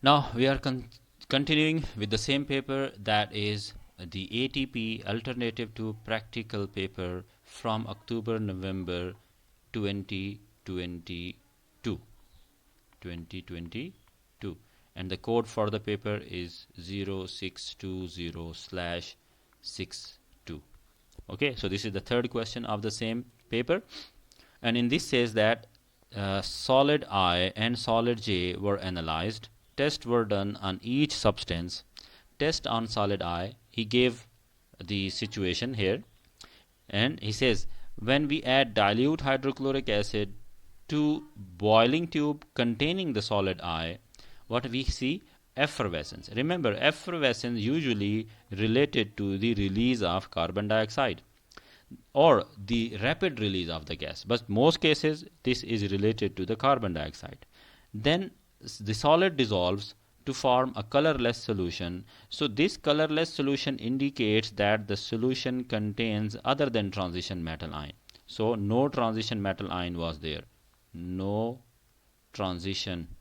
Now we are continuing with the same paper, that is the ATP alternative to practical paper from October November 2022 2022, and the code for the paper is 0620/62. Okay, so this is the third question of the same paper, and in this says that solid I and solid J were analyzed. Tests were done on each substance. Test on solid I, he gave the situation here, and he says when we add dilute hydrochloric acid to boiling tube containing the solid I, what we see? Effervescence. Remember, effervescence usually related to the release of carbon dioxide or the rapid release of the gas, but most cases this is related to the carbon dioxide. Then the solid dissolves to form a colorless solution. So this colorless solution indicates that the solution contains other than transition metal ion. So no transition metal ion was there. No transition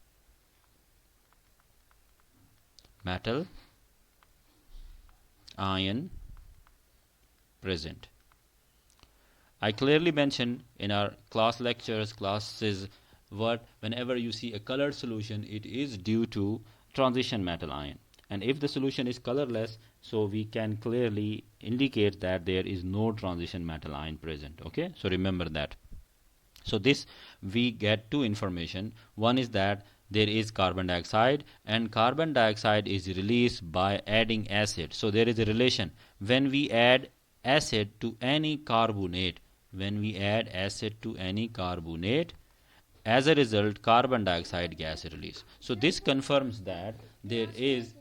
metal ion present. I clearly mentioned in our classes, what whenever you see a colored solution, it is due to transition metal ion. And if the solution is colorless, so we can clearly indicate that there is no transition metal ion present. Okay, so remember that. So this we get two information. One is that there is carbon dioxide, and carbon dioxide is released by adding acid. So there is a relation. When we add acid to any carbonate, as a result carbon dioxide gas release. So this confirms that there is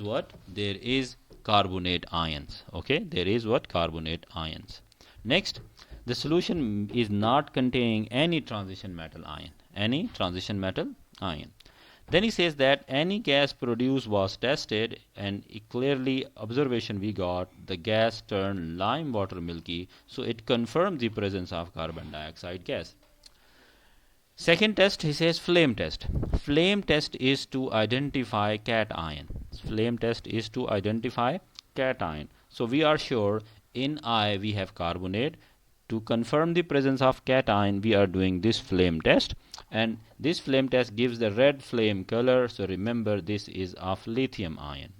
what? There is carbonate ions. Okay, there is what? Carbonate ions. Next, the solution is not containing any transition metal ion. Then he says that any gas produced was tested, and clearly observation we got, the gas turned lime water milky, so it confirmed the presence of carbon dioxide gas. Second test, he says flame test. Flame test is to identify cation. So we are sure in I we have carbonate. To confirm the presence of cation, we are doing this flame test, and this flame test gives the red flame color. So remember, this is of lithium ion.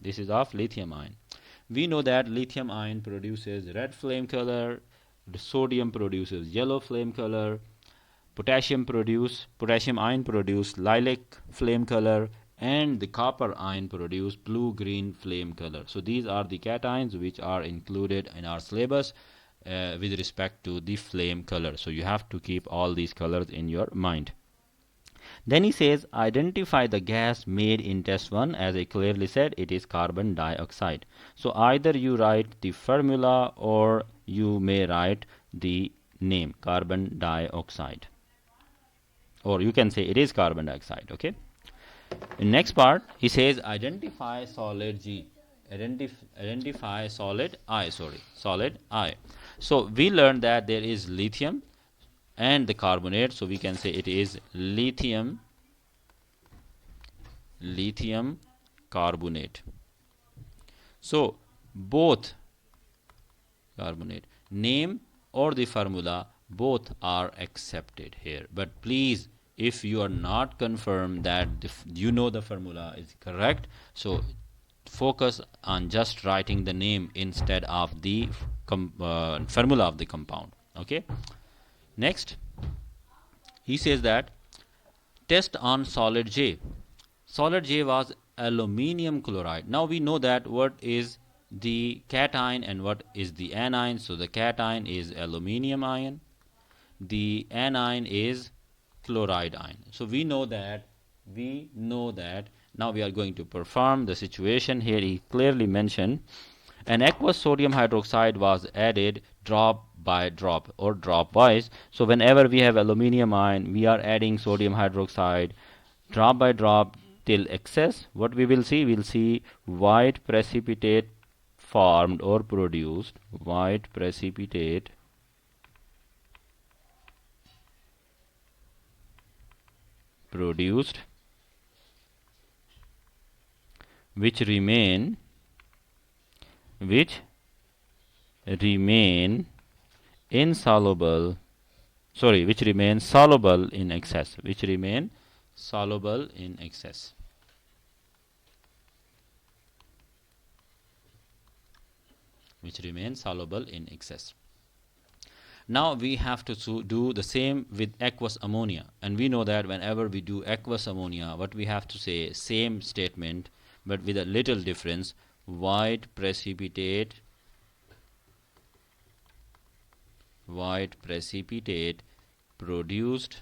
We know that lithium ion produces red flame color, the sodium produces yellow flame color, potassium ion produce lilac flame color, and the copper ion produce blue-green flame color. So these are the cations which are included in our syllabus with respect to the flame color. So you have to keep all these colors in your mind. Then he says identify the gas made in test 1. As I clearly said, it is carbon dioxide. So either you write the formula or you may write the name, carbon dioxide, or you can say it is carbon dioxide. Okay, in next part he says identify solid I. So we learned that there is lithium and the carbonate, so we can say it is lithium carbonate. So both carbonate, name or the formula, both are accepted here. But please, if you are not confirmed that you know the formula is correct, so focus on just writing the name instead of the formula of the compound. Okay, next he says that test on solid J. Solid J was aluminium chloride. Now we know that what is the cation and what is the anion. So the cation is aluminium ion, the anion is chloride ion. So we know that. Now we are going to perform the situation. Here he clearly mentioned an aqueous sodium hydroxide was added drop by drop or drop wise. So whenever we have aluminium ion, we are adding sodium hydroxide drop by drop till excess. What we will see? We'll see white precipitate formed or produced. White precipitate produced which remain insoluble, sorry, which remain soluble in excess, which remain soluble in excess. Which remain soluble in excess. Now we have to do the same with aqueous ammonia, and we know that whenever we do aqueous ammonia, what we have to say, same statement but with a little difference. White precipitate produced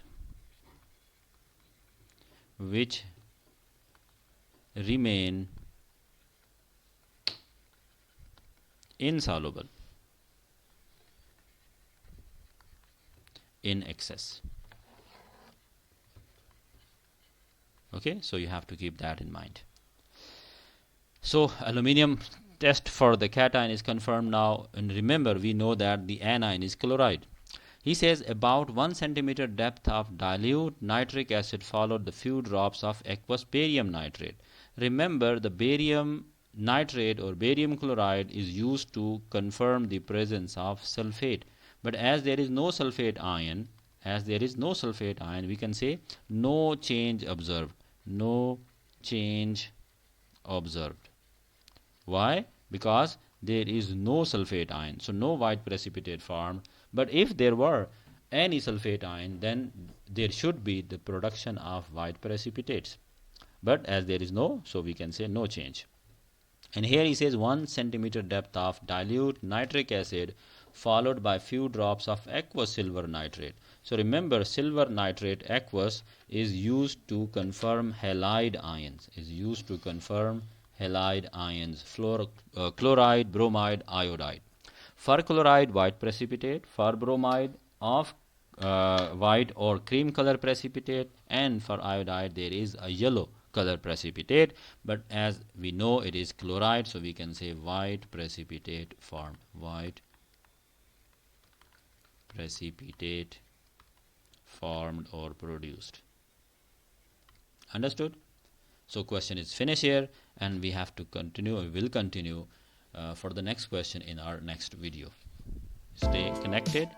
which remain insoluble in excess. Okay, so you have to keep that in mind. So aluminium test for the cation is confirmed now, and remember we know that the anion is chloride. He says about 1 centimeter depth of dilute nitric acid followed the few drops of aqueous barium nitrate. Remember, the barium nitrate or barium chloride is used to confirm the presence of sulfate. But as there is no sulfate ion, we can say no change observed. No change observed. Why? Because there is no sulfate ion, so no white precipitate formed. But if there were any sulfate ion, then there should be the production of white precipitates. But as there is no, so we can say no change. And here he says 1 centimeter depth of dilute nitric acid followed by few drops of aqueous silver nitrate. So remember, silver nitrate aqueous is used to confirm halide ions. Chloride, bromide, iodide. For chloride, white precipitate. For bromide, of white or cream color precipitate. And for iodide, there is a yellow color precipitate. But as we know it is chloride, so we can say white precipitate formed. White precipitate formed or produced. Understood? So question is finished here, and we have to continue, we will continue for the next question in our next video. Stay connected.